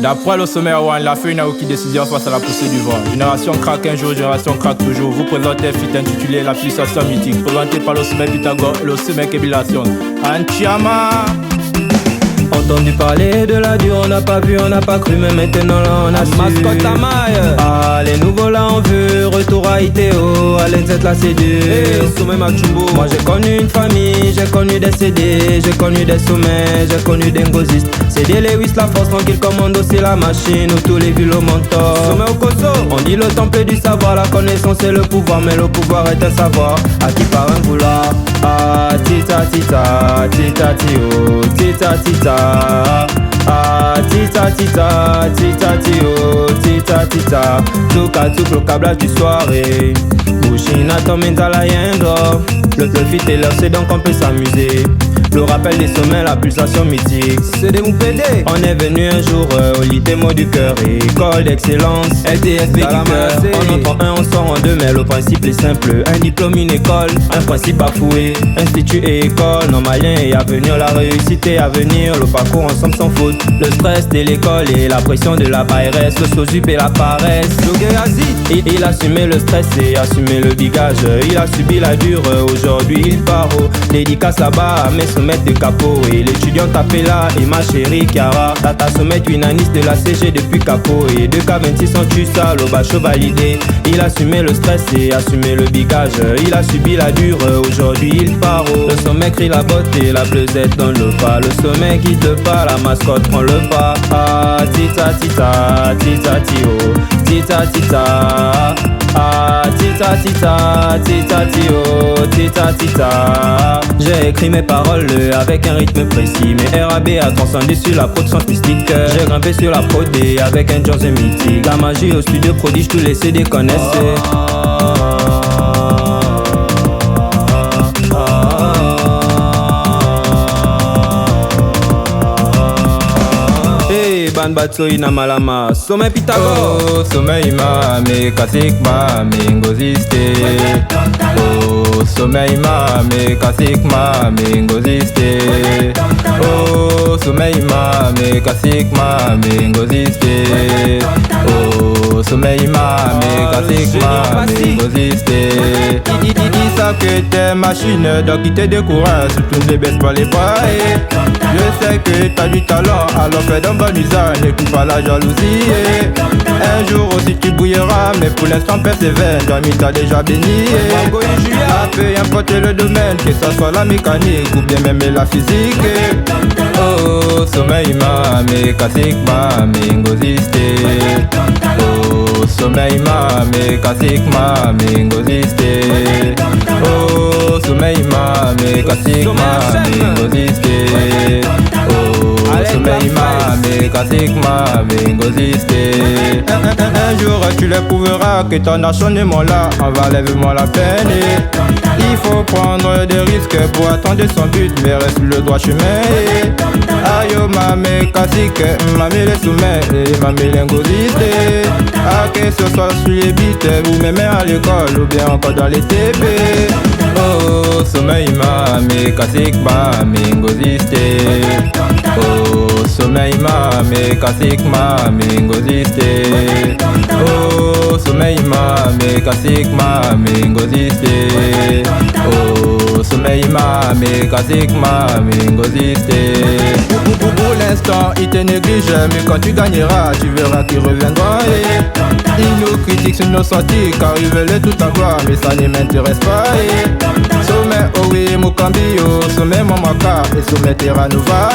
D'après le sommet One, la feuille n'a aucune décision face à la poussée du vent. Génération craque un jour, génération craque toujours. Vous présentez un feat intitulé La pulsation mythique, présenté par le sommet Pythagore et le sommet Kébulation. Antiama. Entendu parler de la dure, on n'a pas vu, on n'a pas cru, mais maintenant là on a su. Mascotte à maille. Ah, les nouveaux là on veut, retour à ITO, à l'NZ la C2. Sommet Machumbo. Moi j'ai connu une famille, j'ai connu des CD, j'ai connu des sommets, j'ai connu des ngosistes. CD Lewis, la force tranquille, commando c'est la machine, où tous les villes au mentor. Sommet au Koso. On dit le temple du savoir, la connaissance c'est le pouvoir, mais le pouvoir est un savoir acquis par un vouloir. Ah, tita tita, tita tio, tita tita. Ah, tita tita, tita tio, tita tita. Tuka tuk le câblage du soirée. Bouchina tominza la yendo. Le fit est l'heure, c'est donc on peut s'amuser. Le rappel des sommets, la pulsation mythique. C'est des PD. On est venu un jour au lit des mots du cœur. École d'excellence, LTSB du cœur. On entend un, on sort en deux, mais le principe est simple. Un diplôme, une école, un principe bafoué. Institut et école, normalien et à venir. La réussite et à venir, le parcours ensemble sans faute. Le stress de l'école et la pression de la bayresse. Le sozup et la paresse. Il assumait le stress et assumait le bigage. Il a subi la dure, aujourd'hui il part au dédicace là-bas à mes sommets de capot. Et l'étudiant tapé là et ma chérie Chiara. Tata sommet une anis de la CG depuis capot. Et 2K26 en tue ça, le bacho validé. Il assumait le stress et assumait le bigage. Il a subi la dure, aujourd'hui il part au. Le sommet crie la botte et la bleusette dans le pas. Le sommet guide le pas, la mascotte prend le pas. Ah, tita tita, tita tio, tita tita. Ah, tita tita, tita tio, tita tita. J'ai écrit mes paroles avec un rythme précis. Mes RAB a transcendé sur la prod sans mystique. J'ai grimpé sur la prod et avec un Johnson mythique. La magie au studio prodige, tous les CD connaissent. Ban batso ina malama sommet Pythagore. Oh, sommet ima me kasik ma me ngoziste. Oh, sommet ima me kasik ma me ngoziste. Oh, sommet ima me kasik ma me ngoziste. Oh, sommet ima me kasik ma me ngoziste. Ils savent que t'es machine, donc ils te découragent, surtout ne baisse pas les bras. Je sais que t'as du talent, alors fais d'un bon usage, n'écoute pas la jalousie. Un jour aussi tu bouilleras, mais pour l'instant persévère, Dami t'as déjà béni. Peu importe le domaine, que ce soit la mécanique ou bien même la physique. Oh, sommeil ma me kasik ma me ngoziste. Oh, sommeil ma me kasik ma me ngoziste. Oh, sommeil ma me kasik ma me ngoziste. Oh, sommeil ma me kasik ma me ngoziste. Un jour tu l'éprouveras que ton acharnement là en valait-moi la peine. Il faut prendre des risques pour atteindre son but, mais reste le droit chemin. Ayo mame kasik, mame les soumets et mame l'ingosité. Ah, que ce soit sur les beats ou même à l'école ou bien encore dans les TP. Oh, sommeil mame kasik mame ngoziste. Oh, sommeil mame kasik mame ngoziste. Oh, sommeil mame kasik mame ngoziste. Oh, sommeil mame kasik mame ngoziste. Pour l'instant il te néglige, mais quand tu gagneras tu verras qu'il reviendra. Il nous critique sur nos sorties car il veulent tout avoir, mais ça ne m'intéresse pas. Sommet oh oui Mukambio, sommet Mamaka et sommet Terra Nova.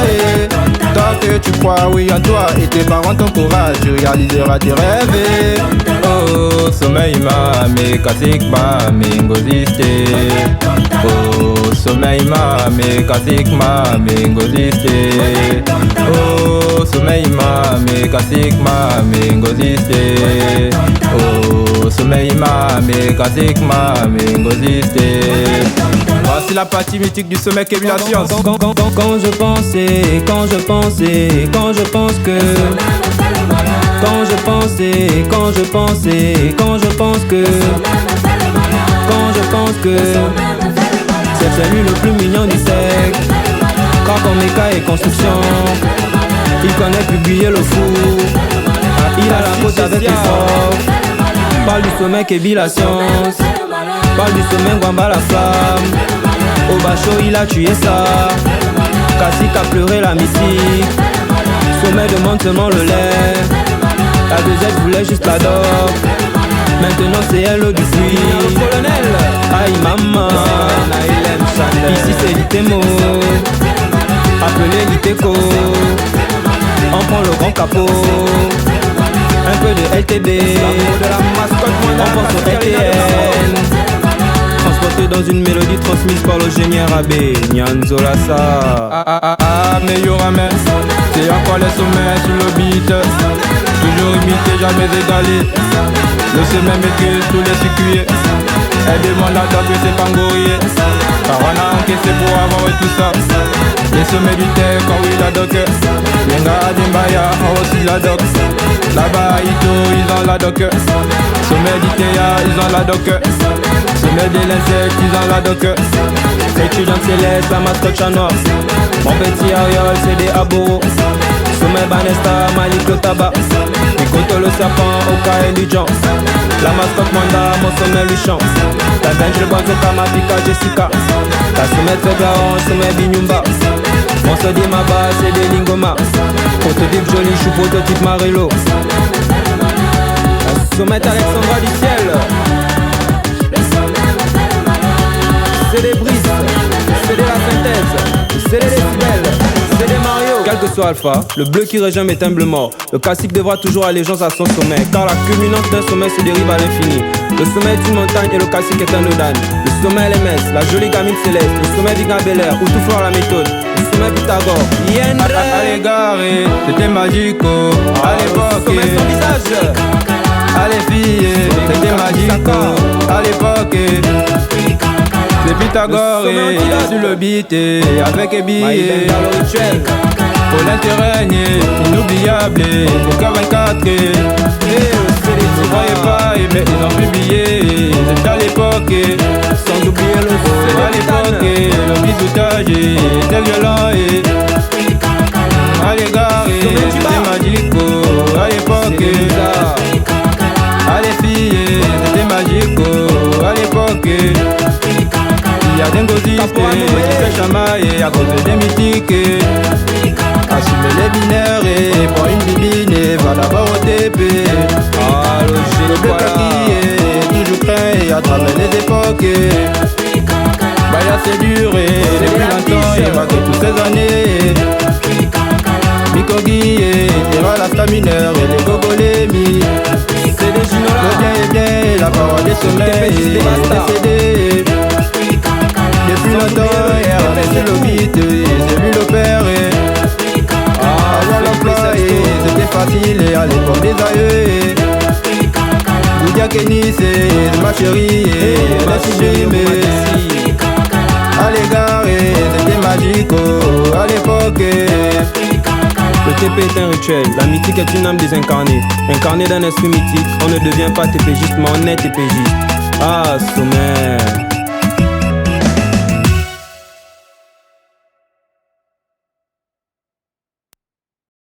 Tant que tu crois oui en toi et tes parents t'encouragent, tu réaliseras tes rêves. Oh, sommeil ma me kasik ma me ngoziste. Oh, sommeil ma me kasik ma me ngoziste. Oh, sommeil ma me kasik ma me ngoziste. Oh, sommeil ma me kasik ma me ngoziste. Voici la partie mythique du sommet Kébulation. Quand je pensais, quand je pensais, quand je pense que. Quand je pensais, quand je pensais, quand je pense que. Quand je pense que. C'est celui le plus mignon du siècle. Quand on méca et construction. Il connaît publier le four. Il a la côte avec effort. Parle du sommet Kébi la science. Parle du sommet Gwamba la flamme. Au Bacho il a tué ça. Cacique a pleuré la mystique. Sommet demande seulement le lait. La 2Z voulait juste la dope. Maintenant c'est elle du puits. Colonel, aïe maman. Ici c'est l'Itemo. Appelez l'Iteco. On prend le grand capot. Un peu de LTD. On pense au RTL. Transporté dans une mélodie transmise par le génie Rabé Nyanzo Lassa. Meilleur amène. C'est encore les sommets sur le beat. Toujours imité, jamais égalé. Le sommet maîtrise tous les circuits. Elle demande la doc, c'est pas ngorié. Car on a encaissé pour avoir tout ça. Les sommets du terre, quand oui la doc. Yenga Dimbaya, on aussi la doc. Là-bas, Ito, ils ont la doc. Sommet d'Itea, ils ont la doc. Sommet de l'insecte, ils ont la doc. Étudiant céleste, la mascotte chat noir. Mon petit Ariol, c'est des aboros. Sommet Banesta, Malik le tabac. Picoto le serpent, Oka et Lujan. La mascotte Manda, mon sommet lui chante. La bench le Banzoka, ma Pika Jessica. La sommet Feglaron, sommet Binyumba. Mon sodi Maba, c'est des Lingoma. Prototype joli, chou prototype Marilo. La sommet Alexandra du ciel. C'est des brises, c'est de la synthèse, c'est des décibels, c'est des Mario. Quel que soit Alpha, le bleu qui régime est un bleu mort. Le classique devra toujours allégeance à son sommet, car la culminance d'un sommet se dérive à l'infini. Le sommet est une montagne et le classique est un Odan. Le sommet LMS, la jolie gamine céleste. Le sommet Vigna Belair, où tout fort la méthode. Le sommet Pythagore, Yendre. Allez garé, c'était magico. À l'époque, sommet sans visage. allez filles, c'était magico. À l'époque, c'est Pythagore sur le beat avec Ebi. Pour l'intérêt, inoubliable, le 24. Ne croyez pas, mais ils ont publié. C'est à l'époque, sans oublier le son. à l'époque, le bisoutage était violent. Allez garé, c'était magico. À l'époque, allez filles, c'était magico. À l'époque, il y a des gosistes qui se chamaillent à cause des mythiques. Assumer les binaires et pour une bibine, va d'abord au TP. Ah, le génie, bleu kaki est toujours prêt à travers les époques. Baya c'est duré depuis longtemps et malgré toutes ces années. Mikogi tira la stamineur et les gogolémis. c'est des Ginola. Le bien est bien, la parole des sommets est décédée. Depuis longtemps, et c'est le beat, c'est lui le père. C'était facile à l'époque des aïeux. Boudia Kenny c'est ma chérie et ma chérie. Allez garé, c'était magico à l'époque. Le TP est un rituel, la mythique est une âme désincarnée. Incarnée d'un esprit mythique, on ne devient pas TPGiste mais on est TPGiste. Ah, sommet.